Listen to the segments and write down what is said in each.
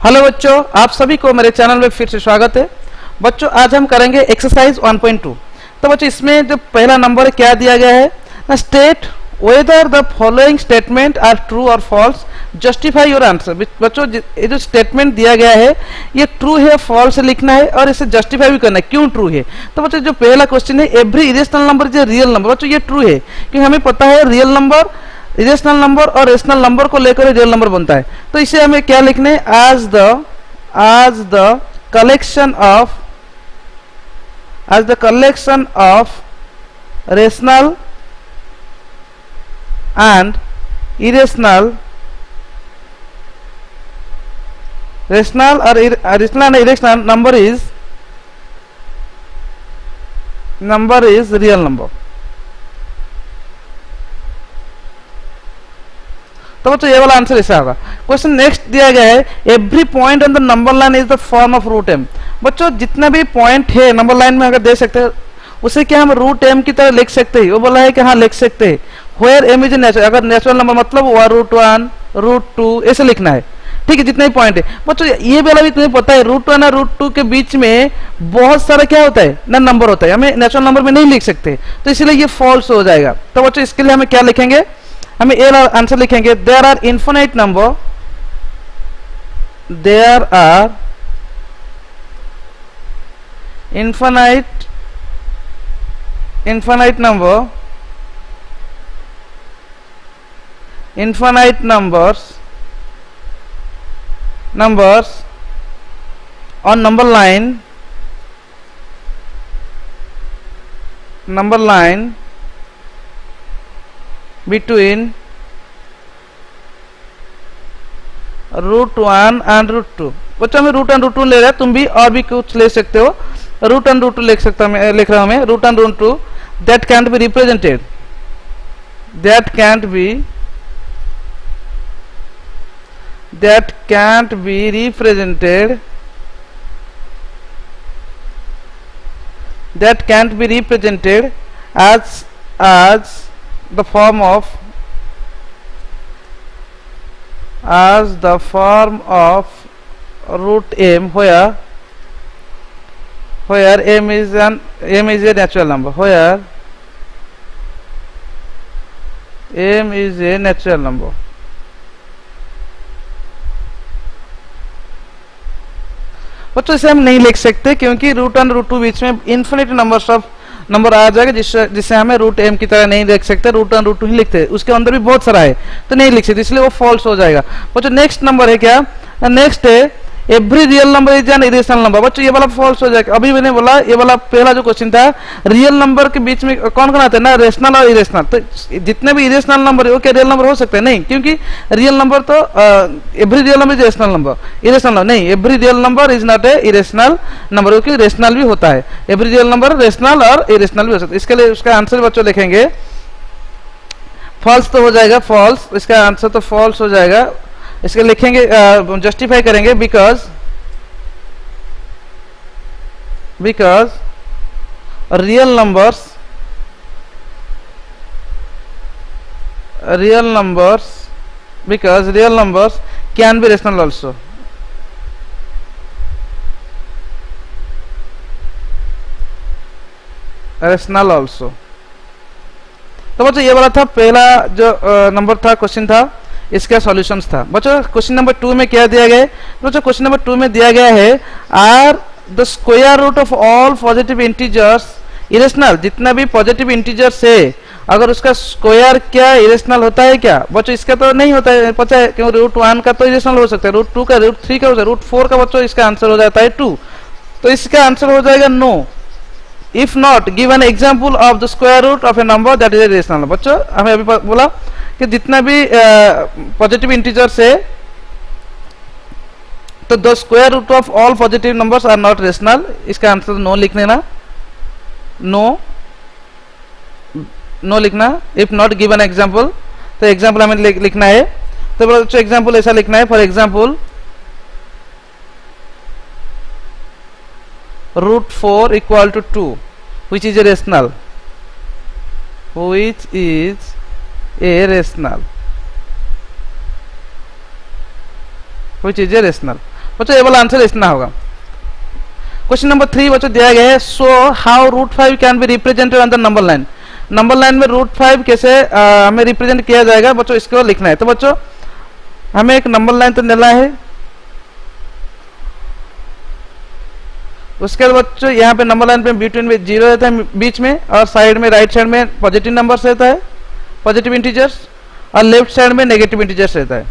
Hello बच्चों, आप सभी को मेरे चैनल में फिर से स्वागत है। बच्चों आज हम करेंगे एक्सरसाइज 1.2। तो बच्चों इसमें जो पहला नंबर क्या दिया गया है, state whether the following statement are true और फॉल्स, जस्टिफाई योर आंसर। बच्चों ये जो स्टेटमेंट दिया गया है ये ट्रू है फॉल्स लिखना है और इसे जस्टिफाई भी करना है क्यों ट्रू है। तो बच्चों जो पहला क्वेश्चन है, every irrational number is a real number. बच्चों ये ट्रू है क्योंकि हमें पता है रियल नंबर, इरेशनल नंबर और रेशनल नंबर को लेकर रियल नंबर बनता है। तो इसे हमें क्या लिखना है, as the collection of rational and irrational number is real number। तो बच्चों ये वाला आंसर ऐसा होगा। क्वेश्चन नेक्स्ट दिया गया है, every point on the number line is the form of root m. बच्चों जितना भी पॉइंट है नंबर लाइन में अगर दे सकते हैं उसे क्या हम रूट एम की तरह लिख सकते हैं। वो बोला है कि हाँ लिख सकते हैं। वेयर एम इज नेचुरल, अगर नेचुरल नंबर मतलब √1 √2 ऐसे लिखना है। ठीक है, जितने भी पॉइंट है। बच्चों ये वाला भी तुम्हें पता है √1 और √2 के बीच में बहुत सारा क्या होता है ना, नंबर होता है। हमें नेचुरल नंबर में नहीं लिख सकते, तो इसलिए ये फॉल्स हो जाएगा। तो बच्चों इसके लिए हमें क्या लिखेंगे, हमें ए आंसर लिखेंगे, there are infinite number, there are infinite numbers on number line between √1 and √2। बच्चों हमें √1 √2 ले रहा है, तुम भी और भी कुछ ले सकते हो। √1 √2 लिख सकता हूं, लिख रहा हूं मैं √1 √2 that can't be represented as the form of root m, where m is a natural number, where m is a natural number। बच्चों इसे हम नहीं लिख सकते क्योंकि √1 √2 बीच में इन्फिनिट नंबर आ जाएगा, जिससे हमें रूट एम की तरह नहीं लिख सकते, √1 √2 ही लिखते हैं। उसके अंदर भी बहुत सारा है तो नहीं लिख सकते, इसलिए वो फॉल्स हो जाएगा। बच्चों नेक्स्ट नंबर है क्या, नेक्स्ट है every real number is an irrational number. बच्चों ये वाला फॉल्स हो जाएगा। अभी मैंने बोला ये वाला पहला जो क्वेश्चन था, रियल नंबर के बीच में कौन कौन आता है ना, रेशनल और इरेशनल। तो जितने भी इरेशनल नंबर है वो क्या रियल नंबर हो सकते हैं? नहीं, क्योंकि रियल नंबर तो every real number is rational number, irrational number नहीं। Every real number is not a irrational number, क्योंकि रेशनल भी होता है। एवरी रियल नंबर रेशनल और इरेशनल भी हो सकता है। इसके लिए उसका आंसर बच्चों लिखेंगे फॉल्स, तो हो जाएगा फॉल्स, इसका आंसर तो फॉल्स हो जाएगा। इसके लिखेंगे जस्टिफाई करेंगे, because real numbers can be rational also। तो बच्चों ये वाला था पहला जो नंबर था, क्वेश्चन था, इसका सॉल्यूशंस था। बच्चों क्वेश्चन नंबर 2 में क्या दिया गया है, बच्चों क्वेश्चन नंबर 2 में दिया गया है are the square root of all positive integers irrational. जितना भी पॉजिटिव इंटीजर्स है अगर उसका स्क्वायर क्या इरेशनल होता है क्या? बच्चों इसका तो नहीं होता है, पता है क्यों? √1 का तो इरेशनल हो सकता है, √2 का, √3 का हो सकता है, √4 का बच्चों इसका आंसर हो जाता है 2। तो इसका आंसर हो जाएगा no. If not give an example of the square root of a number that is a rational. बच्चों हमें अभी बोला कि जितना भी पॉजिटिव इंटीजर्स है तो the square root of all positive numbers are not rational. इसका आंसर नो लिख लेना, नो लिखना। इफ नॉट गिवन एग्जाम्पल, तो एग्जाम्पल हमें लिखना है। तो बच्चों एग्जाम्पल ऐसा लिखना है, for example √4 equal to 2, which is a rational, which is a rational, which is a rational। बच्चों ये वाला आंसर इतना होगा। क्वेश्चन नंबर 3 बच्चों दिया गया है, so how root 5 can be represented on the number line. Number line में रूट 5 कैसे हमें रिप्रेजेंट किया जाएगा बच्चों, इसको लिखना है। तो बच्चों हमें एक नंबर लाइन तो लेना है, उसके बाद बच्चों यहाँ पे नंबर लाइन पे बिटवीन में 0 रहता है बीच में, और साइड में राइट साइड में पॉजिटिव नंबर्स रहता है, पॉजिटिव इंटीजर्स, और लेफ्ट साइड में नेगेटिव इंटीजर्स रहता है।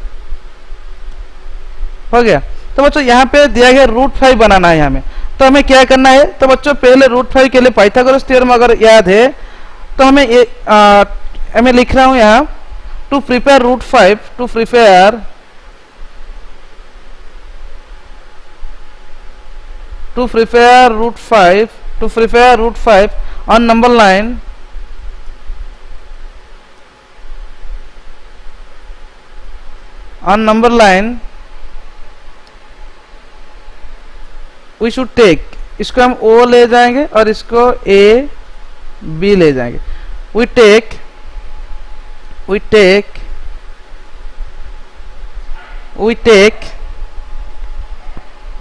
हो गया। तो बच्चों यहाँ पे दिया गया रूट 5 बनाना है हमें, तो हमें क्या करना है। तो बच्चों पहले रूट 5 के लिए पाइथागोरस थ्योरम अगर याद है तो हमें ये मैं लिख रहा हूं यहाँ, to prepare root 5, to prepare root 5 on number line we should take, इसको हम O ले जाएंगे और इसको A B ले जाएंगे। we take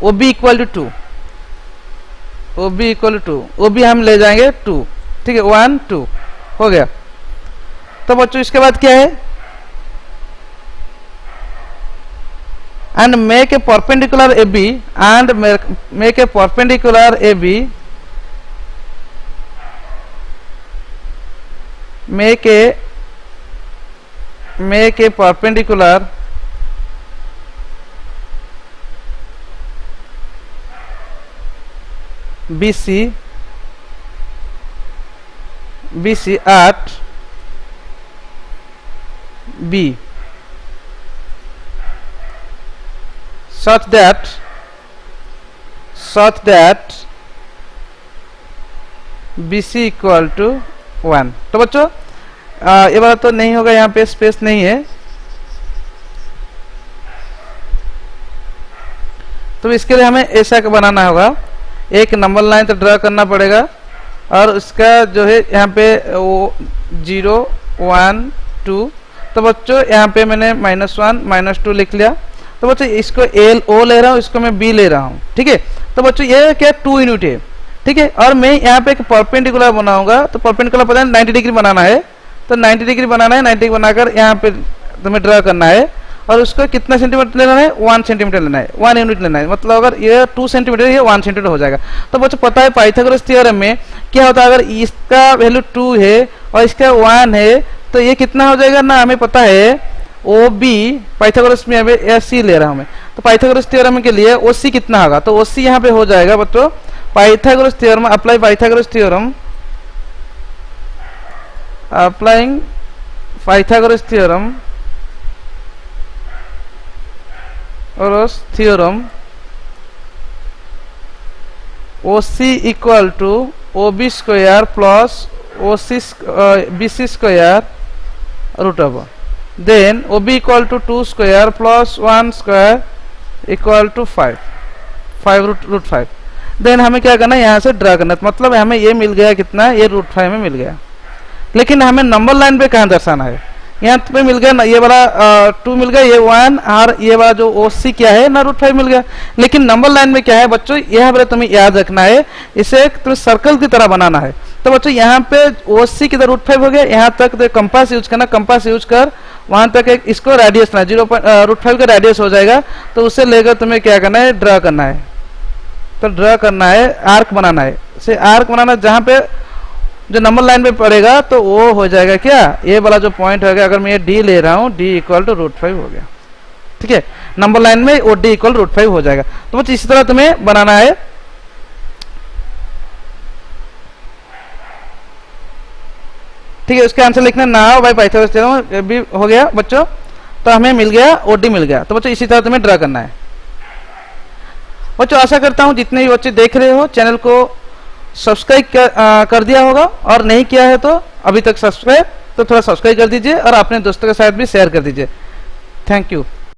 OB equal to 2, OB हम ले जाएंगे 2, ठीक है, 1 2 हो गया। तो बच्चों इसके बाद क्या है, and make a perpendicular AB and make a perpendicular AB, make a perpendicular BC at B such that BC equal to 1। तो बच्चों ये वाला तो नहीं होगा, यहाँ पे स्पेस नहीं है, तो इसके लिए हमें ऐसा बनाना होगा, एक नंबर लाइन तो ड्रा करना पड़ेगा, और उसका जो है यहाँ पे वो 0 1 2, तो बच्चों यहाँ पे मैंने -1 -2 लिख लिया। तो बच्चों इसको O ले रहा हूँ, इसको मैं B ले रहा हूँ, ठीक है। तो बच्चों ये क्या 2 यूनिट है, ठीक है, और मैं यहाँ पे एक परपेंडिकुलर बनाऊंगा। तो परपेंडिकुलर पता है 90 डिग्री बनाना है, तो 90 डिग्री बनाना है, 90 डिग्री बनाकर यहाँ पे तुम्हें ड्रा करना है, और उसको कितना सेंटीमीटर लेना है, 1 सेंटीमीटर लेना है, 1 यूनिट लेना है। मतलब अगर ये 2 सेंटीमीटर है, 1 सेंटीमीटर हो जाएगा। तो बच्चों पता है पाइथागोरस थ्योरम में क्या होता है, अगर इसका वैल्यू 2 है और इसका 1 है, तो ये कितना हो जाएगा ना, हमें पता है OB, पाइथागोरस में हमें SC ले रहा हूं मैं, तो पाइथागोरस थ्योरम के लिए OC कितना होगा, तो OC यहाँ पे हो जाएगा बच्चों Pythagoras theorem, apply Pythagoras theorem, applying Pythagoras theorem और theorem, OC equal to OB square plus BC square root over, then OB equal to 2 square plus 1 square equal to 5 root 5। Then हमें क्या करना है, यहाँ से ड्रा करना है, मतलब हमें ये मिल गया कितना, ये रूट 5 में मिल गया। लेकिन हमें नंबर लाइन पे कहाँ दर्शाना है, यहाँ पे मिल गया ना, ये वाला 2 मिल गया, ये 1, और ये वाला जो OC क्या है ना, रूट 5 मिल गया। लेकिन नंबर लाइन में क्या है बच्चों, यह पर तुम्हें याद रखना है, इसे तुम्हें सर्कल की तरह बनाना है। तो बच्चों यहाँ पे OC की तरह रूट 5 हो गया, यहाँ तक तो कंपास यूज करना, कंपास यूज कर वहां तक एक इसको रेडियस ना रूट 5 का रेडियस हो जाएगा। तो उसे लेकर तुम्हें क्या करना है, ड्रा करना है। तो ड्रा करना है, आर्क बनाना है, से आर्क बनाना, जहां पे जो नंबर लाइन पे पड़ेगा तो वो हो जाएगा क्या, ये वाला जो पॉइंट हो गया, अगर मैं ये D ले रहा हूँ, D इक्वल टू रूट 5 हो गया, ठीक है। नंबर लाइन में वो D इक्वल रूट 5 हो जाएगा। तो बस इसी तरह तुम्हें बनाना है। ठीक है, उसका आंसर लिखना ना हो भाई, पाइथागोरस थ्योरम भी हो गया बच्चों, तो हमें मिल गया OD मिल गया। तो बच्चों इसी तरह तुम्हें ड्रा करना है। बच्चों आशा करता हूं जितने भी बच्चे देख रहे हो चैनल को सब्सक्राइब कर दिया होगा, और नहीं किया है तो अभी तक सब्सक्राइब, तो थोड़ा सब्सक्राइब कर दीजिए और अपने दोस्तों के साथ भी शेयर कर दीजिए। Thank you.